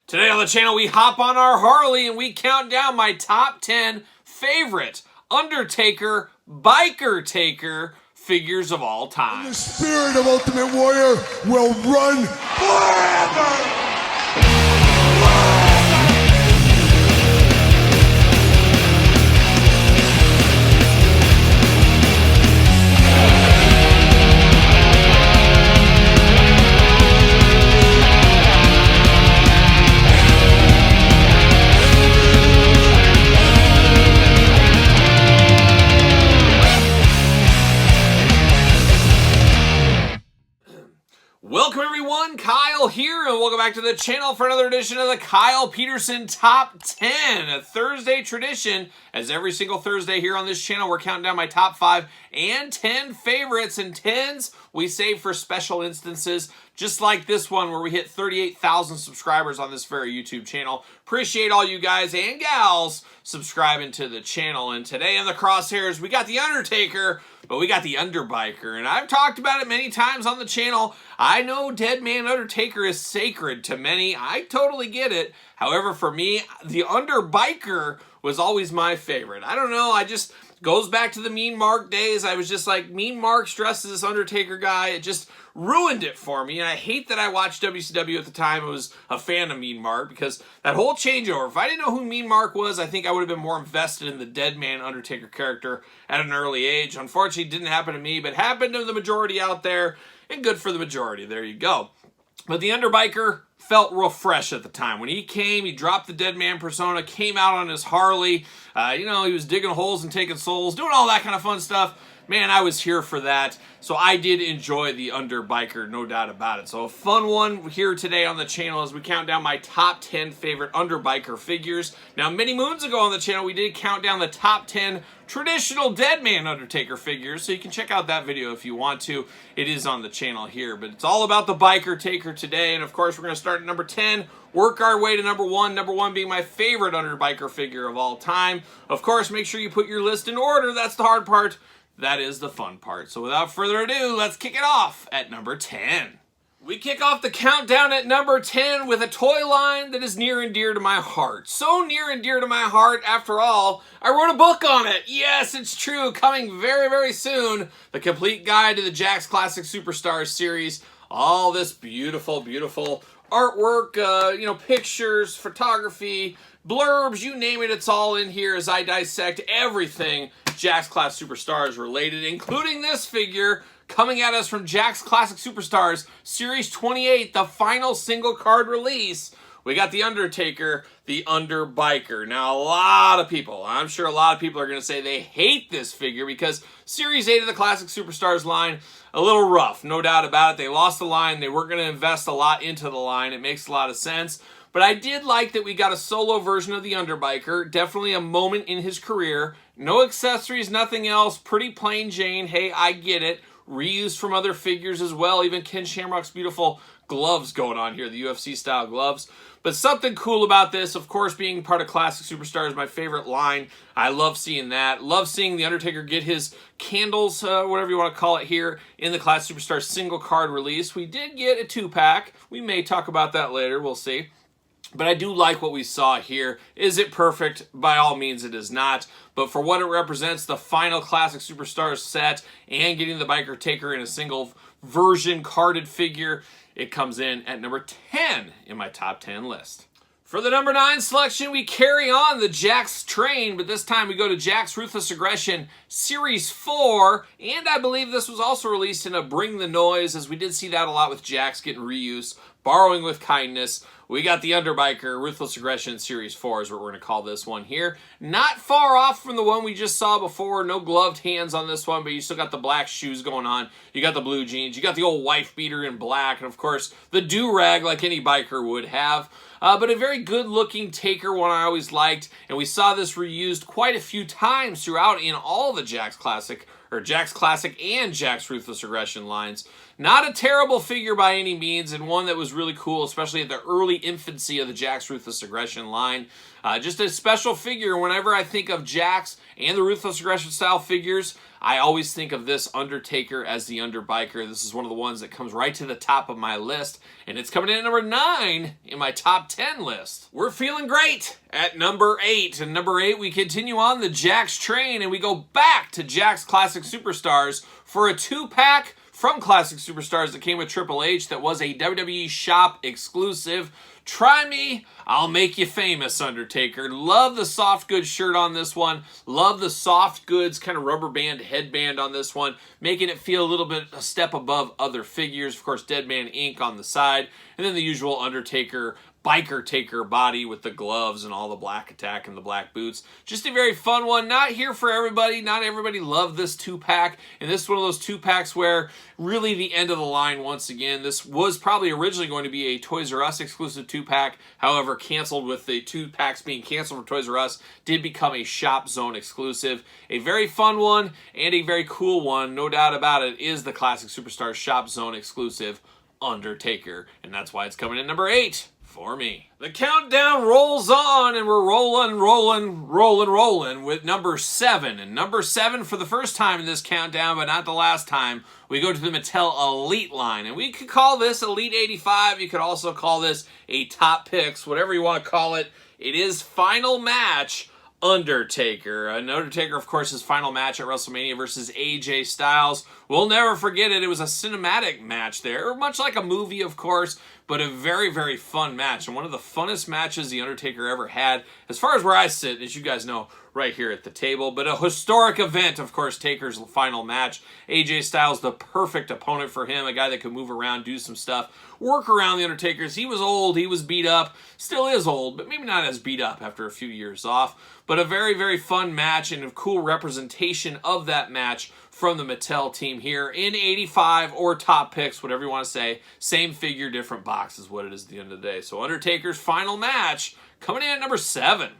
Today on the channel, we hop on our Harley and we count down my top 10 favorite Undertaker Biker Taker figures of all time. The spirit of Ultimate Warrior will run forever! Welcome everyone, Kyle here, and welcome back to the channel for another edition of the Kyle Peterson Top 10, a Thursday tradition. As every single Thursday here on this channel, we're counting down my top 5 and 10 favorites, and 10s we save for special instances, just like this one where we hit 38,000 subscribers on this very YouTube channel. Appreciate all you guys and gals subscribing to the channel. And today in the crosshairs, we got the Undertaker, but we got the Underbiker, and I've talked about it many times on the channel. I know Dead Man Undertaker is sacred to many. I totally get it. However, for me, the Underbiker was always my favorite. I don't know, I just goes back to the Mean Mark days. I was just like, Mean Mark's dressed as this Undertaker guy. It just ruined it for me. And I hate that I watched WCW at the time. I was a fan of Mean Mark because that whole changeover, if I didn't know who Mean Mark was, I think I would have been more invested in the Dead Man Undertaker character at an early age. Unfortunately, it didn't happen to me, but happened to the majority out there, and good for the majority. There you go. But the Underbiker felt real fresh at the time. When he came, he dropped the Dead Man persona, came out on his Harley. You know, he was digging holes and taking souls, doing all that kind of fun stuff. Man, I was here for that. So I did enjoy the Underbiker, no doubt about it. So a fun one here today on the channel as we count down my top 10 favorite Underbiker figures. Now, many moons ago on the channel, we did count down the top 10 traditional Dead Man Undertaker figures, so you can check out that video if you want to. It is on the channel here, but it's all about the Biker Taker today, and of course we're going to start at number 10, work our way to number 1, number 1 being my favorite Underbiker figure of all time. Of course, make sure you put your list in order. That's the hard part. That is the fun part. So without further ado, let's kick it off at number 10. We kick off the countdown at number 10 with a toy line that is near and dear to my heart. So near and dear to my heart, after all, I wrote a book on it. Yes, it's true. Coming very, very soon. The complete guide to the Jakks Classic Superstars series. All this beautiful, beautiful artwork, you know, pictures, photography, blurbs, you name it, it's all in here as I dissect everything Jakks Classic Superstars related, including this figure coming at us from Jakks Classic Superstars Series 28, the final single card release. We got the Undertaker, the Underbiker. Now, a lot of people, I'm sure a lot of people are going to say they hate this figure because Series 8 of the Classic Superstars line, a little rough, no doubt about it. They lost the line. They weren't going to invest a lot into the line. It makes a lot of sense. But I did like that we got a solo version of the Underbiker. Definitely a moment in his career. No accessories, nothing else. Pretty plain Jane. Hey, I get it. Reused from other figures as well. Even Ken Shamrock's beautiful gloves going on here, the UFC style gloves. But something cool about this, of course, being part of Classic Superstars, my favorite line. I love seeing that. Love seeing the Undertaker get his candles, whatever you want to call it here, in the Classic Superstars single card release. We did get a 2-pack. We may talk about that later. We'll see. But I do like what we saw here. Is it perfect? By all means, it is not. But for what it represents, the final Classic Superstars set and getting the Biker Taker in a single version carded figure, it comes in at number 10 in my top 10 list. For the number 9 selection, we carry on the Jakks train, but this time we go to Jakks Ruthless Aggression Series 4, and I believe this was also released in a Bring the Noise, as we did see that a lot with Jakks getting reuse, borrowing with kindness. We got the Underbiker Ruthless Aggression Series 4 is what we're going to call this one here. Not far off from the one we just saw before. No gloved hands on this one, but you still got the black shoes going on. You got the blue jeans. You got the old wife beater in black, and of course the do-rag like any biker would have. But a very good-looking Taker, one I always liked, and we saw this reused quite a few times throughout in all the Jakks Classic and Jakks Ruthless Aggression lines. Not a terrible figure by any means, and one that was really cool, especially at the early infancy of the Jakks Ruthless Aggression line. Just a special figure. Whenever I think of Jakks and the Ruthless Aggression style figures, I always think of this Undertaker as the Underbiker. This is one of the ones that comes right to the top of my list, and it's coming in at number 9 in my top 10 list. We're feeling great at number 8. And number 8, we continue on the Jakks train, and we go back to Jakks Classic Superstars for a 2-pack from Classic Superstars that came with Triple H that was a WWE Shop exclusive. Try me, I'll make you famous, Undertaker. Love the soft goods shirt on this one. Love the soft goods kind of rubber band headband on this one, making it feel a little bit a step above other figures. Of course, Dead Man Inc. on the side, and then the usual Undertaker biker taker body with the gloves and all the black attack and the black boots. Just a very fun one. Not here for everybody. Not everybody loved this 2-pack. And this is one of those 2-packs where really the end of the line once again. This was probably originally going to be a Toys R Us exclusive 2-pack. However, canceled with the 2-packs being canceled from Toys R Us. Did become a Shop Zone exclusive. A very fun one and a very cool one. No doubt about it is the Classic Superstars Shop Zone exclusive Undertaker. And that's why it's coming in number 8. For me. The countdown rolls on, and we're rolling with number 7. And number 7 for the first time in this countdown, but not the last time, we go to the Mattel Elite line. And we could call this Elite 85. You could also call this a Top Picks, whatever you want to call it. It is Final Match Undertaker. And Undertaker, of course, his final match at WrestleMania versus AJ Styles. We'll never forget it. It was a cinematic match there, much like a movie, of course, but a very, very fun match. And one of the funnest matches the Undertaker ever had, as far as where I sit, as you guys know, right here at the table. But a historic event, of course, Taker's final match. AJ Styles, the perfect opponent for him, a guy that could move around, do some stuff, work around the Undertakers. He was old, he was beat up, still is old, but maybe not as beat up after a few years off. But a very, very fun match and a cool representation of that match from the Mattel team here in 85 or Top Picks, whatever you want to say. Same figure, different box is what it is at the end of the day. So Undertaker's final match coming in at number 7.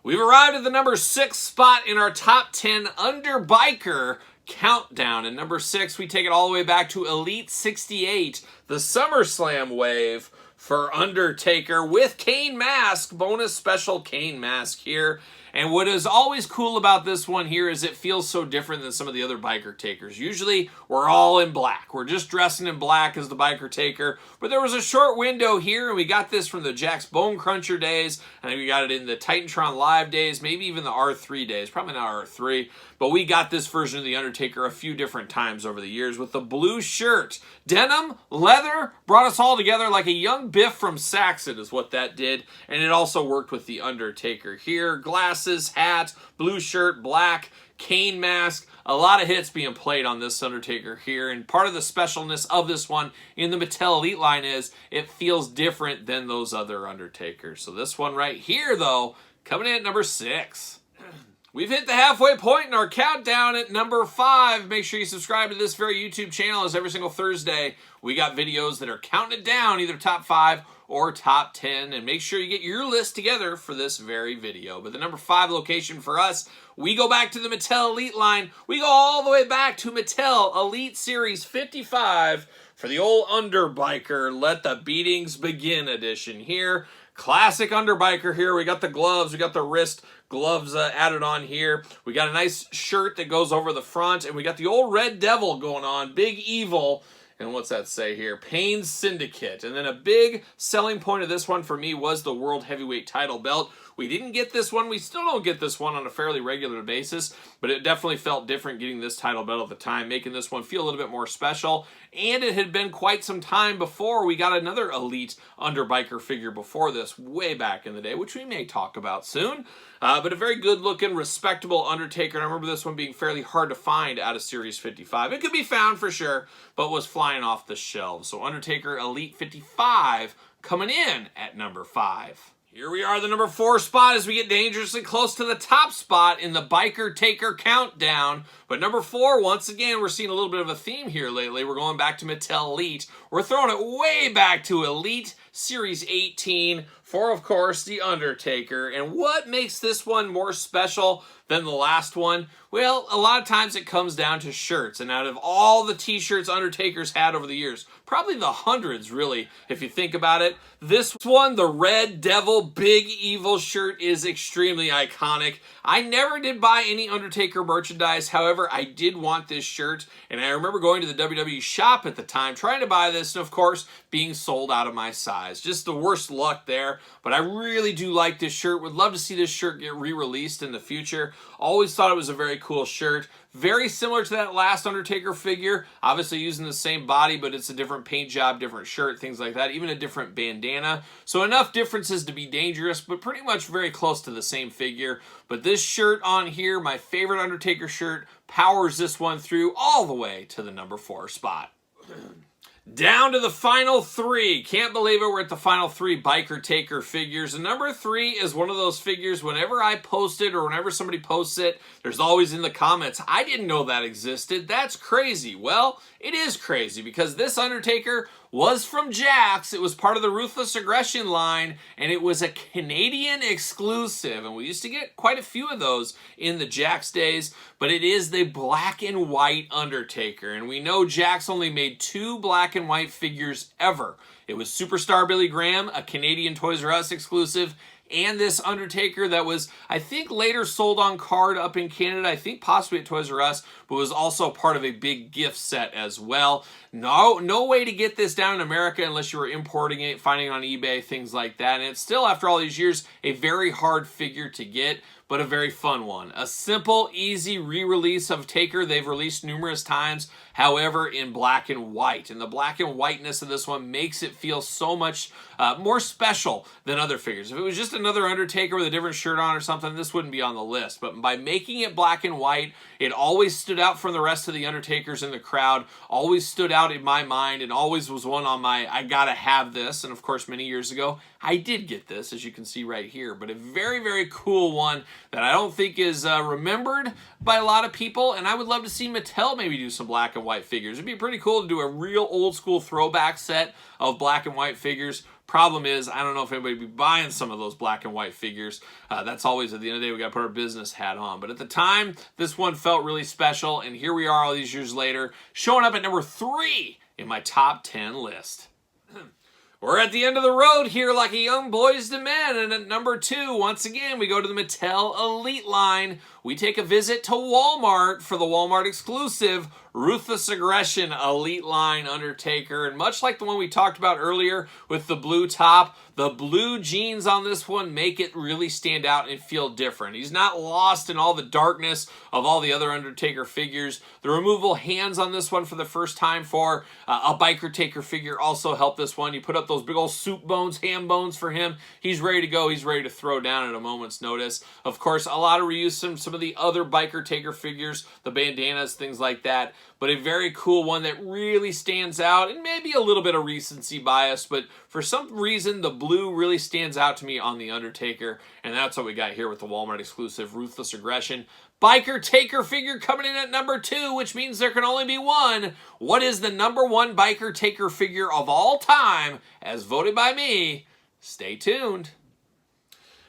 We've arrived at the number 6 spot in our top 10 Underbiker countdown. And number 6, we take it all the way back to Elite 68, the SummerSlam wave for Undertaker with Kane mask, bonus special Kane mask here. And what is always cool about this one here is it feels so different than some of the other biker takers. Usually, we're all in black. We're just dressing in black as the biker taker. But there was a short window here, and we got this from the Jakks Bone Cruncher days. I think we got it in the Titantron Live days, maybe even the R3 days. Probably not R3. But we got this version of the Undertaker a few different times over the years with the blue shirt. Denim, leather, brought us all together like a young Biff from Saxon is what that did. And it also worked with the Undertaker here. Glasses, hat, blue shirt, black, Kane mask. A lot of hits being played on this Undertaker here. And part of the specialness of this one in the Mattel Elite line is it feels different than those other Undertakers. So this one right here, though, coming in at number 6. We've hit the halfway point in our countdown at number 5. Make sure you subscribe to this very YouTube channel, as every single Thursday we got videos that are counting it down, either top 5 or top 10. And make sure you get your list together for this very video. But the number 5 location for us, we go back to the Mattel Elite line. We go all the way back to Mattel Elite Series 55 for the old Underbiker Let the Beatings Begin edition here. Classic Underbiker here. We got the gloves, we got the wrist gloves added on here. We got a nice shirt that goes over the front, and we got the old Red Devil going on, Big Evil. And what's that say here? Pain Syndicate. And then a big selling point of this one for me was the World Heavyweight title belt. We didn't get this one. We still don't get this one on a fairly regular basis, but it definitely felt different getting this title belt at the time, making this one feel a little bit more special. And it had been quite some time before we got another Elite Underbiker figure before this, way back in the day, which we may talk about soon. But a very good-looking, respectable Undertaker. And I remember this one being fairly hard to find out of Series 55. It could be found for sure, but was flying off the shelves. So Undertaker Elite 55 coming in at number 5. Here we are, the number 4 spot, as we get dangerously close to the top spot in the Biker Taker countdown. But number 4, once again, we're seeing a little bit of a theme here lately. We're going back to Mattel Elite. We're throwing it way back to Elite Series 18 for, of course, the Undertaker. And what makes this one more special than the last one? Well, a lot of times it comes down to shirts, and out of all the t-shirts Undertaker's had over the years, probably the hundreds really, if you think about it, this one, the Red Devil Big Evil shirt, is extremely iconic. I never did buy any Undertaker merchandise, however, I did want this shirt, and I remember going to the WWE shop at the time, trying to buy this, and of course, being sold out of my size. Just the worst luck there, but I really do like this shirt. Would love to see this shirt get re-released in the future. Always thought it was a very cool shirt. Very similar to that last Undertaker figure. Obviously using the same body, but it's a different paint job, different shirt, things like that. Even a different bandana. So enough differences to be dangerous, but pretty much very close to the same figure. But this shirt on here, my favorite Undertaker shirt, powers this one through all the way to the number 4 spot. Down to the final 3. Can't believe it, we're at the final 3 Biker Taker figures. And number 3 is one of those figures, whenever I post it or whenever somebody posts it, there's always in the comments, I didn't know that existed. That's crazy. Well, it is crazy because this Undertaker was from Jakks. It was part of the Ruthless Aggression line, and it was a Canadian exclusive. And we used to get quite a few of those in the Jakks days, but it is the black and white Undertaker. And we know Jakks only made 2 black and white figures ever. It was Superstar Billy Graham, a Canadian Toys R Us exclusive, and this Undertaker that was, I think, later sold on card up in Canada, I think possibly at Toys R Us, but was also part of a big gift set as well. No way to get this down in America unless you were importing it, finding it on eBay, things like that. And it's still, after all these years, a very hard figure to get, but a very fun one. A simple, easy re-release of Taker they've released numerous times, however, in black and white. And the black and whiteness of this one makes it feel so much more special than other figures. If it was just another Undertaker with a different shirt on or something, this wouldn't be on the list. But by making it black and white, it always stood out from the rest of the Undertakers in the crowd, always stood out in my mind, and always was one on my, I gotta have this. And of course, many years ago, I did get this, as you can see right here. But a very, very cool one that I don't think is remembered by a lot of people. And I would love to see Mattel maybe do some black and white figures. It'd be pretty cool to do a real old school throwback set of black and white figures. Problem is, I don't know if anybody would be buying some of those black and white figures. That's always, at the end of the day, we got to put our business hat on. But at the time, this one felt really special. And here we are all these years later, showing up at number 3 in my top 10 list. We're at the end of the road here like a young boys to men, and at number 2, once again, we go to the Mattel Elite line. We take a visit to Walmart for the Walmart exclusive Ruthless Aggression Elite line Undertaker. And much like the one we talked about earlier with the blue top, the blue jeans on this one make it really stand out and feel different. He's not lost in all the darkness of all the other Undertaker figures. The removable hands on this one for the first time for a Biker Taker figure also helped this one. You put up those big old soup bones, ham bones for him. He's ready to go. He's ready to throw down at a moment's notice. Of course, a lot of reuse from some of the other Biker Taker figures, the bandanas, things like that. But a very cool one that really stands out, and maybe a little bit of recency bias, but for some reason, the blue really stands out to me on the Undertaker, and that's what we got here with the Walmart exclusive Ruthless Aggression Biker Taker figure coming in at number 2, which means there can only be one. What is the number 1 Biker Taker figure of all time, as voted by me? Stay tuned.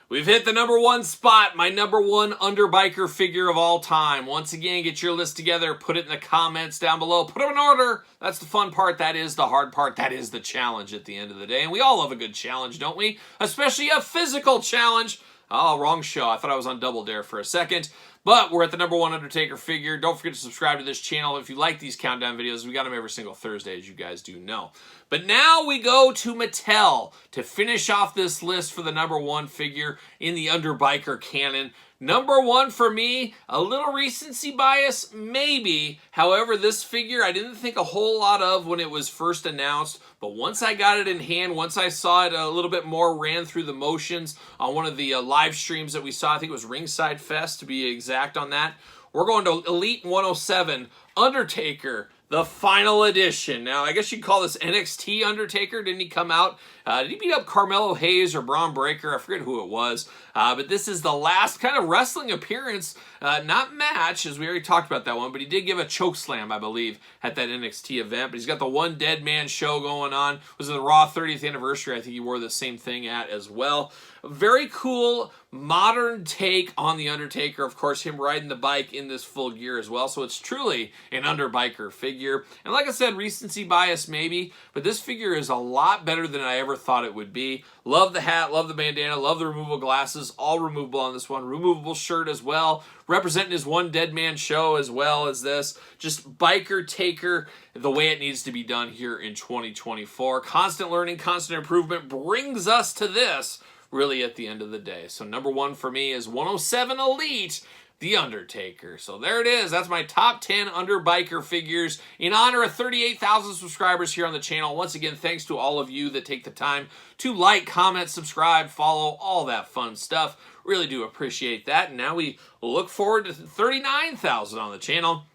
We've hit the number 1 spot, my number 1 Underbiker figure of all time. Once again, get your list together, put it in the comments down below, put them in order. That's the fun part, that is the hard part, that is the challenge at the end of the day. And we all love a good challenge, don't we? Especially a physical challenge. Oh, wrong show. I thought I was on Double Dare for a second. But we're at the number 1 Undertaker figure. Don't forget to subscribe to this channel if you like these countdown videos. We got them every single Thursday, as you guys do know. But now we go to Mattel to finish off this list for the number 1 figure in the Underbiker canon. Number 1 for me, a little recency bias, maybe. However, this figure I didn't think a whole lot of when it was first announced. But once I got it in hand, once I saw it a little bit more, ran through the motions on one of the live streams that we saw, I think it was Ringside Fest to be exact on that. We're going to Elite 107, Undertaker, the final edition. Now, I guess you'd call this NXT Undertaker. Didn't he come out? Did he beat up Carmelo Hayes or Braun Breaker? I forget who it was. But this is the last kind of wrestling appearance, not match, as we already talked about that one, but he did give a choke slam, I believe, at that NXT event. But he's got the One Dead Man show going on. It was the Raw 30th anniversary. I think he wore the same thing at as well. Very cool, modern take on The Undertaker. Of course, him riding the bike in this full gear as well. So it's truly an underbiker figure. And like I said, recency bias maybe, but this figure is a lot better than I ever thought it would be. Love the hat, love the bandana, love the removable glasses, all removable on this one. Removable shirt as well, representing his One Dead Man show as well as this. Just biker taker the way it needs to be done here in 2024. Constant learning, constant improvement brings us to this really at the end of the day. So number one for me is 107 Elite, The Undertaker. So there it is. That's my top 10 underbiker figures in honor of 38,000 subscribers here on the channel. Once again, thanks to all of you that take the time to like, comment, subscribe, follow, all that fun stuff. Really do appreciate that. And now we look forward to 39,000 on the channel.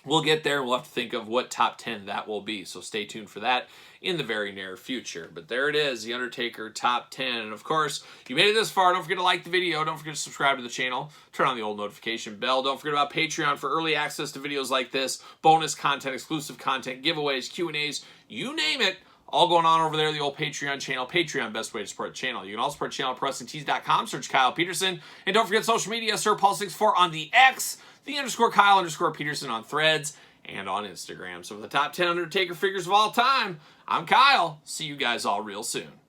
We'll get there and we'll have to think of what top 10 that will be. So stay tuned for that in the very near future. But there it is, The Undertaker top 10. And of course, if you made it this far, don't forget to like the video. Don't forget to subscribe to the channel. Turn on the old notification bell. Don't forget about Patreon for early access to videos like this, bonus content, exclusive content, giveaways, Q&As, you name it. All going on over there, the old Patreon channel. Patreon, best way to support the channel. You can also support the channel at ProWrestlingTees.com. Search Kyle Peterson. And don't forget social media, SirPaul64 on the X, _Kyle_Peterson on Threads, and on Instagram. So for the top 10 Undertaker figures of all time, I'm Kyle. See you guys all real soon.